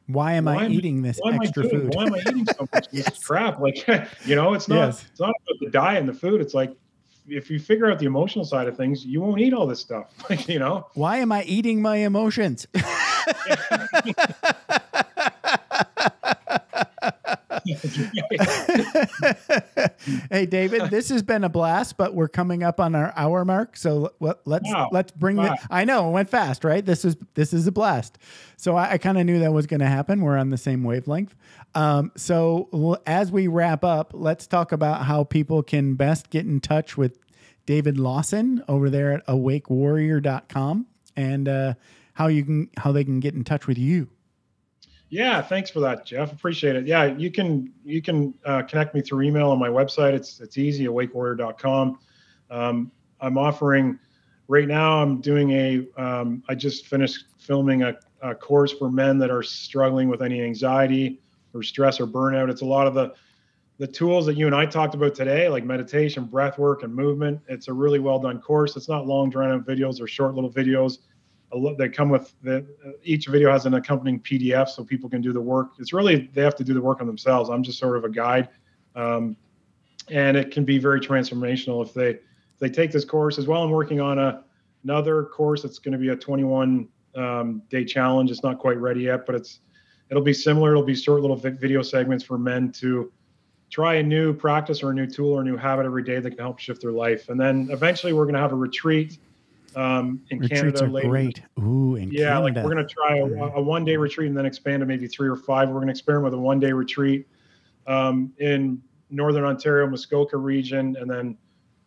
why am I eating this extra food? Why am I eating so much this crap? Like, it's not about the diet and the food. It's like, if you figure out the emotional side of things, you won't eat all this stuff. Like, why am I eating my emotions? Hey, David, this has been a blast, but we're coming up on our hour mark. So let's bring it. I know it went fast, right? This is a blast. So I kind of knew that was going to happen. We're on the same wavelength. So as we wrap up, let's talk about how people can best get in touch with David Lawson over there at awakewarrior.com, and how they can get in touch with you. Yeah, thanks for that, Jeff. Appreciate it. Yeah, you can connect me through email on my website. It's easy, awakewarrior.com. I'm offering right now. I'm doing I just finished filming a course for men that are struggling with any anxiety or stress or burnout. It's a lot of the tools that you and I talked about today, like meditation, breath work, and movement. It's a really well done course. It's not long drawn out videos or short little videos. They come with each video has an accompanying PDF, so people can do the work. It's really, they have to do the work on themselves. I'm just sort of a guide, and it can be very transformational if they take this course as well. I'm working on another course. It's going to be a 21 day challenge. It's not quite ready yet, but it'll be similar. It'll be short little video segments for men to try a new practice or a new tool or a new habit every day that can help shift their life. And then eventually we're going to have a retreat in Retreats Canada. are later. great. Ooh, in Canada. Like we're going to try a one-day retreat and then expand to maybe 3 or 5. We're going to experiment with a one-day retreat in Northern Ontario, Muskoka region, and then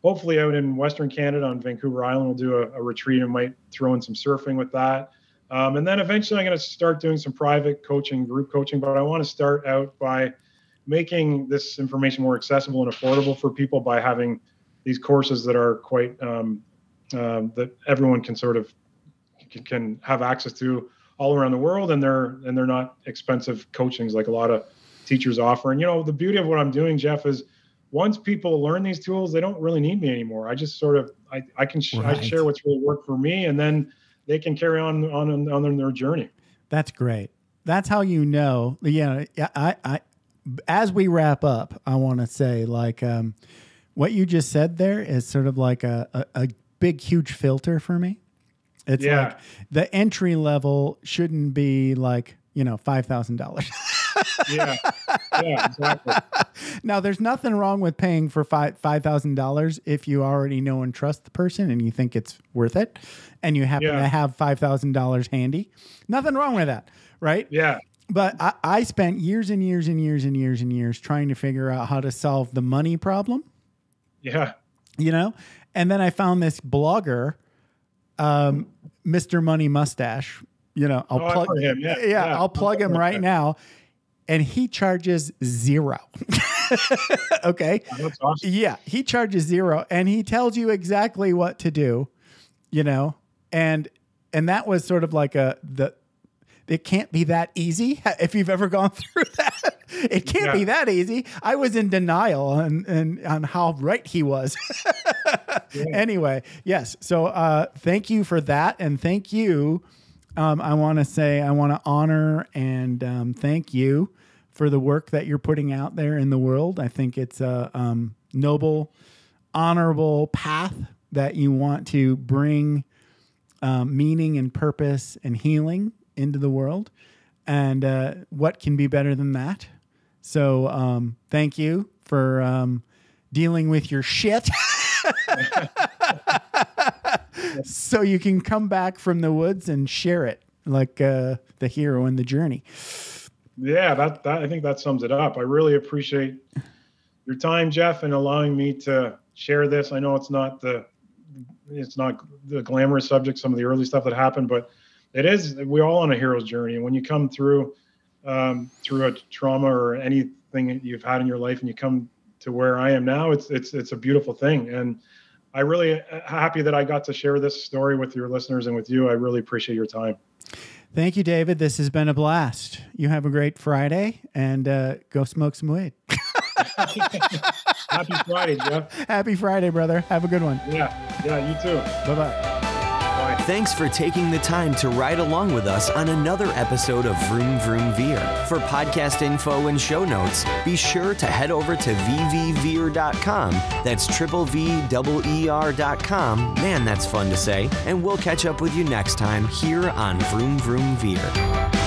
hopefully out in Western Canada on Vancouver Island, we'll do a retreat and might throw in some surfing with that. And then eventually I'm going to start doing some private coaching, group coaching, but I want to start out by making this information more accessible and affordable for people by having these courses that are quite, that everyone can sort of can have access to all around the world. And they're not expensive coachings like a lot of teachers offer. And, you know, the beauty of what I'm doing, Jeff, is once people learn these tools, they don't really need me anymore. I just sort of, I share what's really worked for me, and then they can carry on their journey. That's great. That's how you know. Yeah. I as we wrap up, I want to say like, what you just said there is sort of like a big, huge filter for me. It's like the entry level shouldn't be like, you know, $5,000. Yeah, exactly. Now, there's nothing wrong with paying for $5,000 if you already know and trust the person and you think it's worth it, and you happen to have $5,000 handy. Nothing wrong with that, right? Yeah. But I spent years and years and years and years and years trying to figure out how to solve the money problem. Yeah. You know, and then I found this blogger, Mr. Money Mustache. You know, I'll plug him. I'll plug him right now. And he charges $0. Okay. Oh, that's awesome. Yeah. He charges $0 and he tells you exactly what to do, you know, and that was sort of like it can't be that easy. If you've ever gone through that, it can't be that easy. I was in denial on how right he was. Anyway. Yes. So, thank you for that. And thank you. I want to honor and thank you for the work that you're putting out there in the world. I think it's a noble, honorable path that you want to bring meaning and purpose and healing into the world. And what can be better than that? So thank you for dealing with your shit. So you can come back from the woods and share it like the hero in the journey. Yeah, that I think that sums it up. I really appreciate your time, Jeff, and allowing me to share this. I know it's not the glamorous subject, some of the early stuff that happened, but it is. We're all on a hero's journey, and when you come through a trauma or anything that you've had in your life, and you come to where I am now, it's a beautiful thing. And I really happy that I got to share this story with your listeners and with you. I really appreciate your time. Thank you, David. This has been a blast. You have a great Friday, and go smoke some weed. Happy Friday, Jeff. Happy Friday, brother. Have a good one. Yeah, you too. Bye-bye. Thanks for taking the time to ride along with us on another episode of Vroom Vroom Veer. For podcast info and show notes, be sure to head over to vvveer.com. That's VVER.com. Man, that's fun to say. And we'll catch up with you next time here on Vroom Vroom Veer.